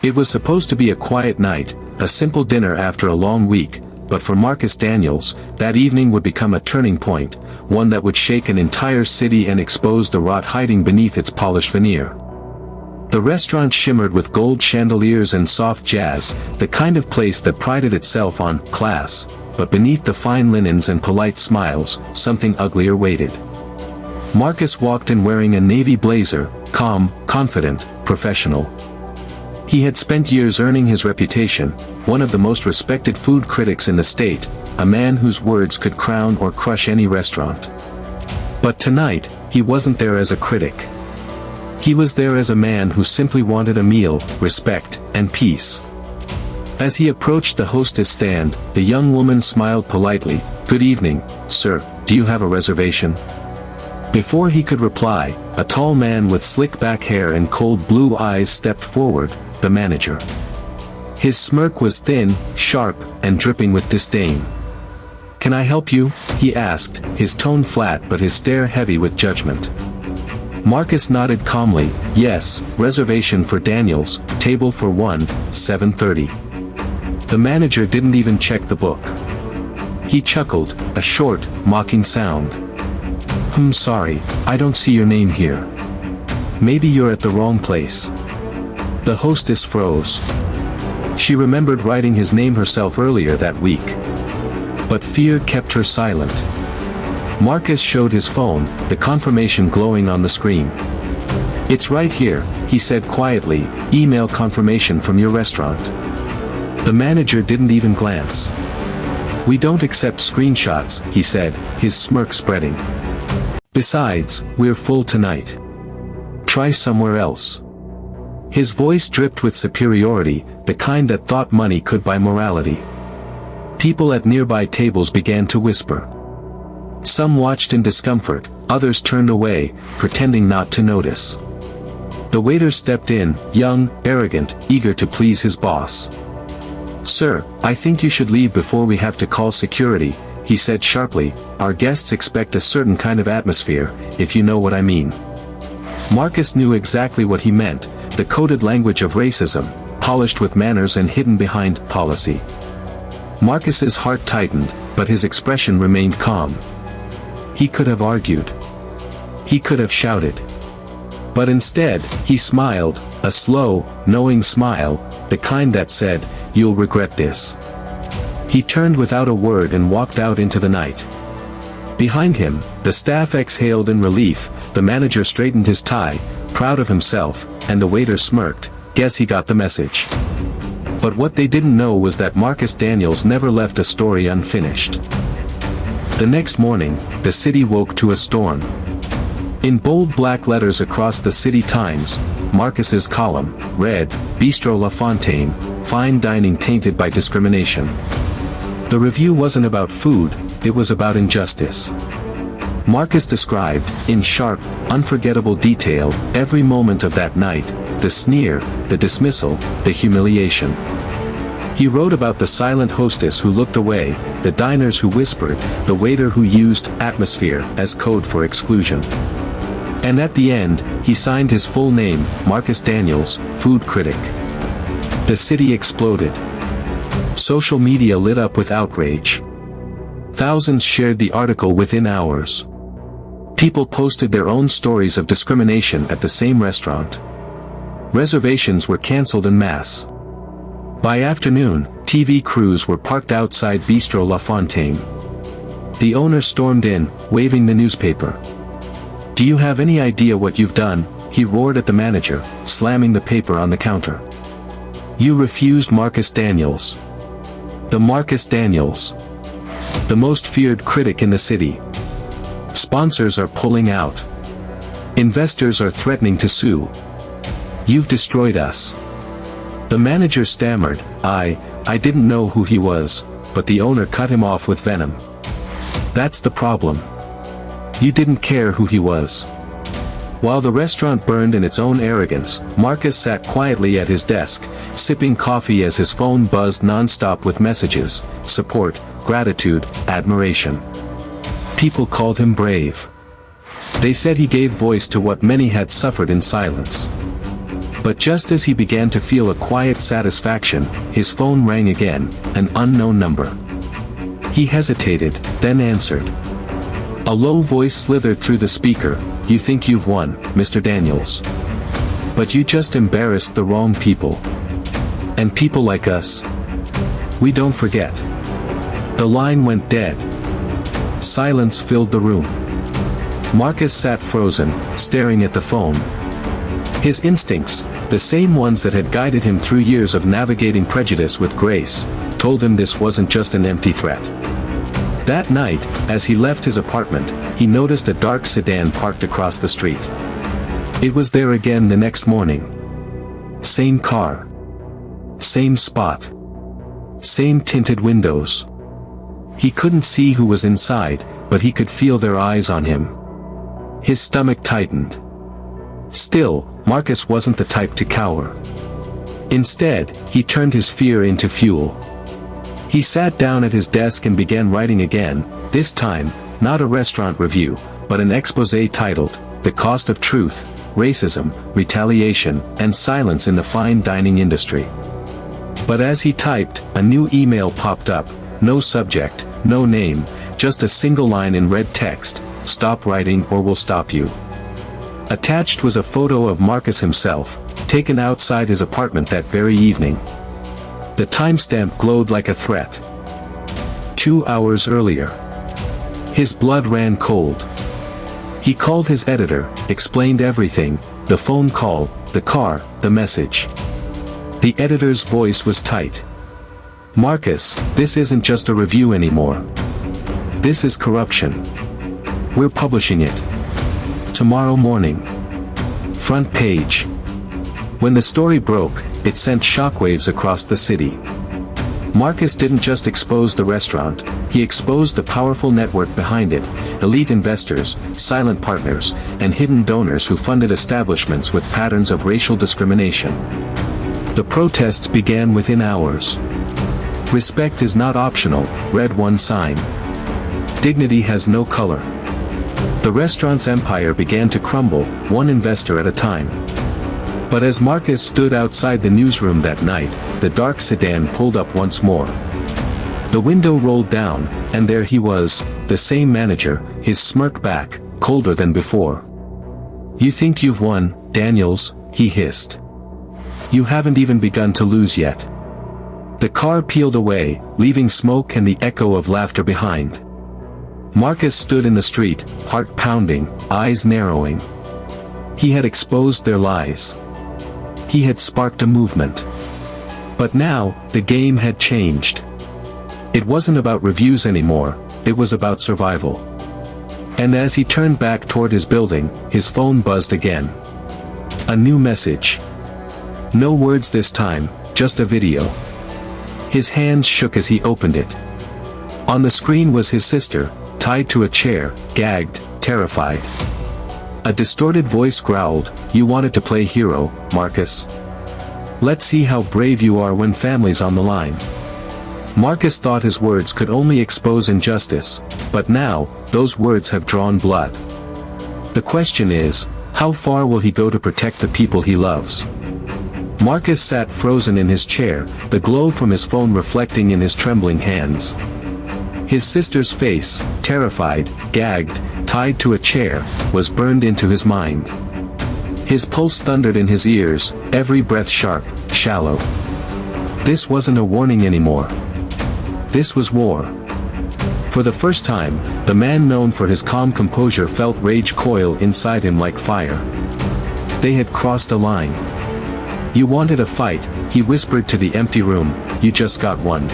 It was supposed to be a quiet night, a simple dinner after a long week, but for Marcus Daniels, that evening would become a turning point, one that would shake an entire city and expose the rot hiding beneath its polished veneer. The restaurant shimmered with gold chandeliers and soft jazz, the kind of place that prided itself on class, but beneath the fine linens and polite smiles, something uglier waited. Marcus walked in wearing a navy blazer, calm, confident, professional. He had spent years earning his reputation, one of the most respected food critics in the state, a man whose words could crown or crush any restaurant. But tonight, he wasn't there as a critic. He was there as a man who simply wanted a meal, respect, and peace. As he approached the hostess stand, the young woman smiled politely. "Good evening, sir, do you have a reservation?" Before he could reply, a tall man with slick back hair and cold blue eyes stepped forward, the manager. His smirk was thin, sharp, and dripping with disdain. "Can I help you?" he asked, his tone flat but his stare heavy with judgment. Marcus nodded calmly. "Yes, reservation for Daniels, table for 1, 7:30. The manager didn't even check the book. He chuckled, a short, mocking sound. Sorry, I don't see your name here. Maybe you're at the wrong place." The hostess froze. She remembered writing his name herself earlier that week. But fear kept her silent. Marcus showed his phone, the confirmation glowing on the screen. "It's right here," he said quietly, "email confirmation from your restaurant." The manager didn't even glance. "We don't accept screenshots," he said, his smirk spreading. "Besides, we're full tonight. Try somewhere else." His voice dripped with superiority, the kind that thought money could buy morality. People at nearby tables began to whisper. Some watched in discomfort, others turned away, pretending not to notice. The waiter stepped in, young, arrogant, eager to please his boss. "Sir, I think you should leave before we have to call security," he said sharply. "Our guests expect a certain kind of atmosphere, if you know what I mean." Marcus knew exactly what he meant, the coded language of racism, polished with manners and hidden behind policy. Marcus's heart tightened, but his expression remained calm. He could have argued. He could have shouted. But instead, he smiled, a slow, knowing smile, the kind that said, "You'll regret this." He turned without a word and walked out into the night. Behind him, the staff exhaled in relief, the manager straightened his tie, proud of himself, and the waiter smirked. Guess he got the message. But what they didn't know was that Marcus Daniels never left a story unfinished. The next morning, the city woke to a storm. In bold black letters across the City Times, Marcus's column read, "Bistro La Fontaine, fine dining tainted by discrimination." The review wasn't about food, it was about injustice. Marcus described, in sharp, unforgettable detail, every moment of that night, the sneer, the dismissal, the humiliation. He wrote about the silent hostess who looked away, the diners who whispered, the waiter who used atmosphere as code for exclusion. And at the end, he signed his full name, Marcus Daniels, food critic. The city exploded. Social media lit up with outrage. Thousands shared the article within hours. People posted their own stories of discrimination at the same restaurant. Reservations were cancelled en masse. By afternoon, TV crews were parked outside Bistro La Fontaine. The owner stormed in, waving the newspaper. "Do you have any idea what you've done?" he roared at the manager, slamming the paper on the counter. "You refused Marcus Daniels. The Marcus Daniels. The most feared critic in the city. Sponsors are pulling out. Investors are threatening to sue. You've destroyed us." The manager stammered, I didn't know who he was," but the owner cut him off with venom. "That's the problem. You didn't care who he was." While the restaurant burned in its own arrogance, Marcus sat quietly at his desk, sipping coffee as his phone buzzed non-stop with messages, support, gratitude, admiration. People called him brave. They said he gave voice to what many had suffered in silence. But just as he began to feel a quiet satisfaction, his phone rang again, an unknown number. He hesitated, then answered. A low voice slithered through the speaker. "You think you've won, Mr. Daniels. But you just embarrassed the wrong people. And people like us, we don't forget." The line went dead. Silence filled the room. Marcus sat frozen, staring at the phone. His instincts, the same ones that had guided him through years of navigating prejudice with grace, told him this wasn't just an empty threat. That night, as he left his apartment, he noticed a dark sedan parked across the street. It was there again the next morning. Same car. Same spot. Same tinted windows. He couldn't see who was inside, but he could feel their eyes on him. His stomach tightened. Still, Marcus wasn't the type to cower. Instead, he turned his fear into fuel. He sat down at his desk and began writing again, this time, not a restaurant review, but an exposé titled, "The Cost of Truth, Racism, Retaliation, and Silence in the Fine Dining Industry." But as he typed, a new email popped up, no subject, no name, just a single line in red text, "Stop writing or we'll stop you." Attached was a photo of Marcus himself, taken outside his apartment that very evening. The timestamp glowed like a threat. 2 hours earlier. His blood ran cold. He called his editor, explained everything, the phone call, the car, the message. The editor's voice was tight. "Marcus, this isn't just a review anymore. This is corruption. We're publishing it. Tomorrow morning. Front page." When the story broke, it sent shockwaves across the city. Marcus didn't just expose the restaurant, he exposed the powerful network behind it, elite investors, silent partners, and hidden donors who funded establishments with patterns of racial discrimination. The protests began within hours. "Respect is not optional," read one sign. "Dignity has no color." The restaurant's empire began to crumble, one investor at a time. But as Marcus stood outside the newsroom that night, the dark sedan pulled up once more. The window rolled down, and there he was, the same manager, his smirk back, colder than before. "You think you've won, Daniels," he hissed. "You haven't even begun to lose yet." The car peeled away, leaving smoke and the echo of laughter behind. Marcus stood in the street, heart pounding, eyes narrowing. He had exposed their lies. He had sparked a movement. But now, the game had changed. It wasn't about reviews anymore, it was about survival. And as he turned back toward his building, his phone buzzed again. A new message. No words this time, just a video. His hands shook as he opened it. On the screen was his sister, tied to a chair, gagged, terrified. A distorted voice growled, "You wanted to play hero, Marcus. Let's see how brave you are when family's on the line." Marcus thought his words could only expose injustice, but now, those words have drawn blood. The question is, how far will he go to protect the people he loves? Marcus sat frozen in his chair, the glow from his phone reflecting in his trembling hands. His sister's face, terrified, gagged, tied to a chair, was burned into his mind. His pulse thundered in his ears, every breath sharp, shallow. This wasn't a warning anymore. This was war. For the first time, the man known for his calm composure felt rage coil inside him like fire. They had crossed a line. "You wanted a fight," he whispered to the empty room, "you just got one."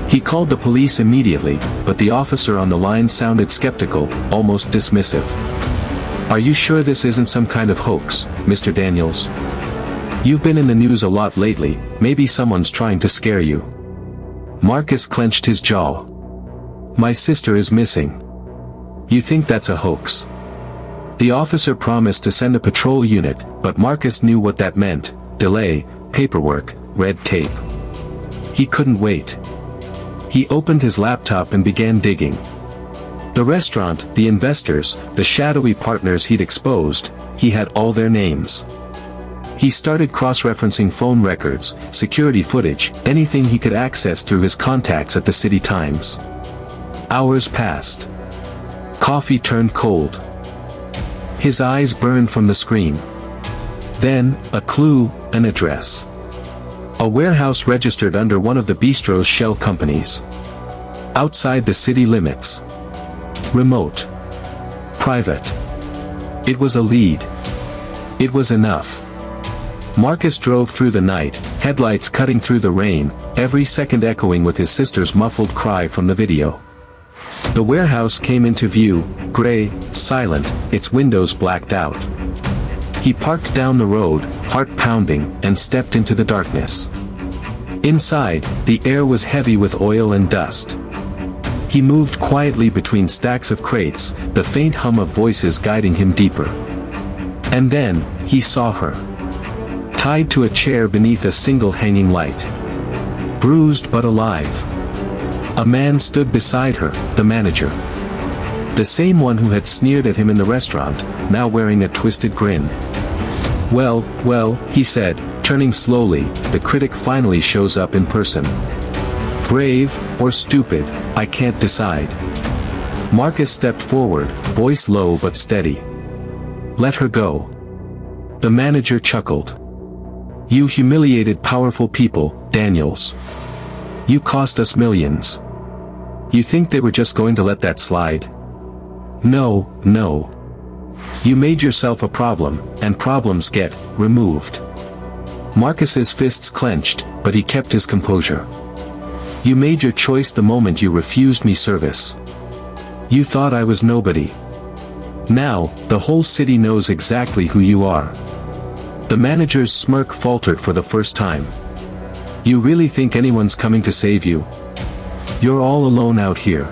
He called the police immediately, but the officer on the line sounded skeptical, almost dismissive. "Are you sure this isn't some kind of hoax, Mr. Daniels? You've been in the news a lot lately, maybe someone's trying to scare you." Marcus clenched his jaw. "My sister is missing. You think that's a hoax?" The officer promised to send a patrol unit, but Marcus knew what that meant: delay, paperwork, red tape. He couldn't wait. He opened his laptop and began digging. The restaurant, the investors, the shadowy partners he'd exposed, he had all their names. He started cross-referencing phone records, security footage, anything he could access through his contacts at the City Times. Hours passed. Coffee turned cold. His eyes burned from the screen. Then, a clue, an address. A warehouse registered under one of the bistro's shell companies. Outside the city limits. Remote. Private. It was a lead. It was enough. Marcus drove through the night, headlights cutting through the rain, every second echoing with his sister's muffled cry from the video. The warehouse came into view, gray, silent, its windows blacked out. He parked down the road, heart pounding, and stepped into the darkness. Inside, the air was heavy with oil and dust. He moved quietly between stacks of crates, the faint hum of voices guiding him deeper. And then, he saw her. Tied to a chair beneath a single hanging light. Bruised but alive. A man stood beside her, the manager. The same one who had sneered at him in the restaurant, now wearing a twisted grin. Well, he said, turning slowly, the critic finally shows up in person. Brave, or stupid, I can't decide. Marcus stepped forward, voice low but steady. Let her go. The manager chuckled. You humiliated powerful people, Daniels. You cost us millions. You think they were just going to let that slide? No. You made yourself a problem, and problems get removed. Marcus's fists clenched, but he kept his composure. You made your choice the moment you refused me service. You thought I was nobody. Now, the whole city knows exactly who you are. The manager's smirk faltered for the first time. You really think anyone's coming to save you? You're all alone out here.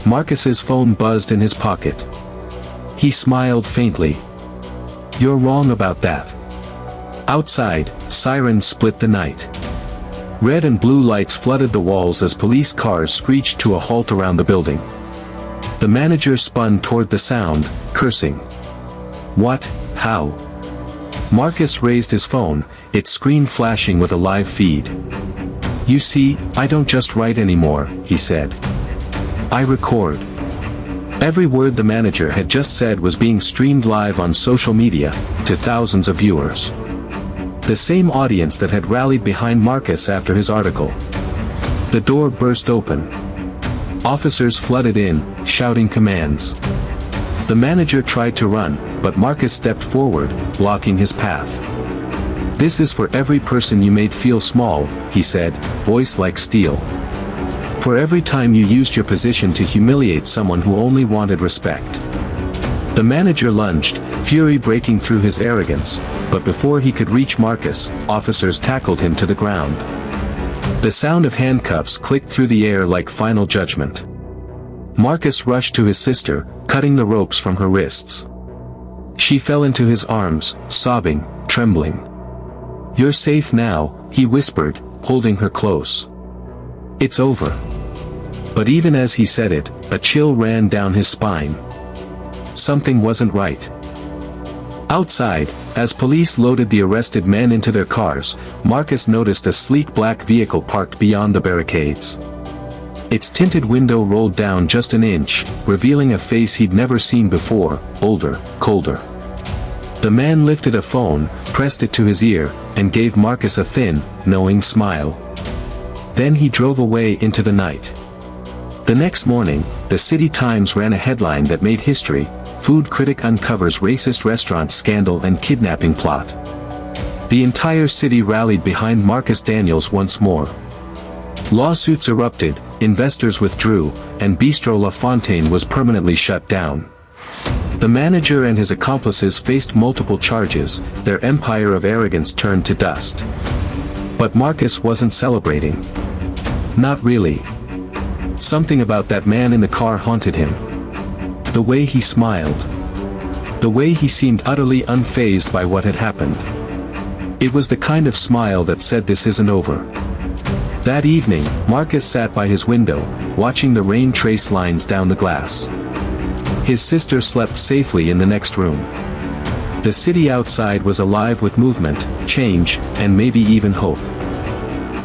Marcus's phone buzzed in his pocket. He smiled faintly. You're wrong about that. Outside, sirens split the night. Red and blue lights flooded the walls as police cars screeched to a halt around the building. The manager spun toward the sound, cursing. What? How? Marcus raised his phone, its screen flashing with a live feed. You see, I don't just write anymore, he said. I record. Every word the manager had just said was being streamed live on social media, to thousands of viewers. The same audience that had rallied behind Marcus after his article. The door burst open. Officers flooded in, shouting commands. The manager tried to run, but Marcus stepped forward, blocking his path. This is for every person you made feel small, he said, voice like steel. For every time you used your position to humiliate someone who only wanted respect. The manager lunged, fury breaking through his arrogance, but before he could reach Marcus, officers tackled him to the ground. The sound of handcuffs clicked through the air like final judgment. Marcus rushed to his sister, cutting the ropes from her wrists. She fell into his arms, sobbing, trembling. You're safe now, he whispered, holding her close. It's over. But even as he said it, a chill ran down his spine. Something wasn't right. Outside, as police loaded the arrested men into their cars, Marcus noticed a sleek black vehicle parked beyond the barricades. Its tinted window rolled down just an inch, revealing a face he'd never seen before, older, colder. The man lifted a phone, pressed it to his ear, and gave Marcus a thin, knowing smile. Then he drove away into the night. The next morning, the City Times ran a headline that made history: Food critic uncovers racist restaurant scandal and kidnapping plot. The entire city rallied behind Marcus Daniels once more. Lawsuits erupted, investors withdrew, and Bistro La Fontaine was permanently shut down. The manager and his accomplices faced multiple charges, their empire of arrogance turned to dust. But Marcus wasn't celebrating. Not really. Something about that man in the car haunted him. The way he smiled. The way he seemed utterly unfazed by what had happened. It was the kind of smile that said this isn't over. That evening, Marcus sat by his window, watching the rain trace lines down the glass. His sister slept safely in the next room. The city outside was alive with movement, change, and maybe even hope.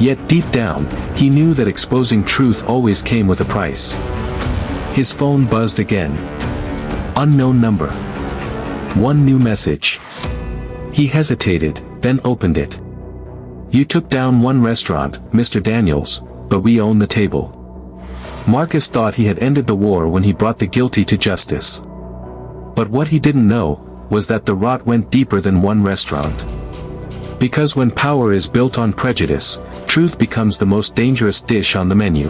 Yet deep down, he knew that exposing truth always came with a price. His phone buzzed again. Unknown number. One new message. He hesitated, then opened it. "You took down one restaurant, Mr. Daniels, but we own the table." Marcus thought he had ended the war when he brought the guilty to justice. But what he didn't know was that the rot went deeper than one restaurant. Because when power is built on prejudice, truth becomes the most dangerous dish on the menu.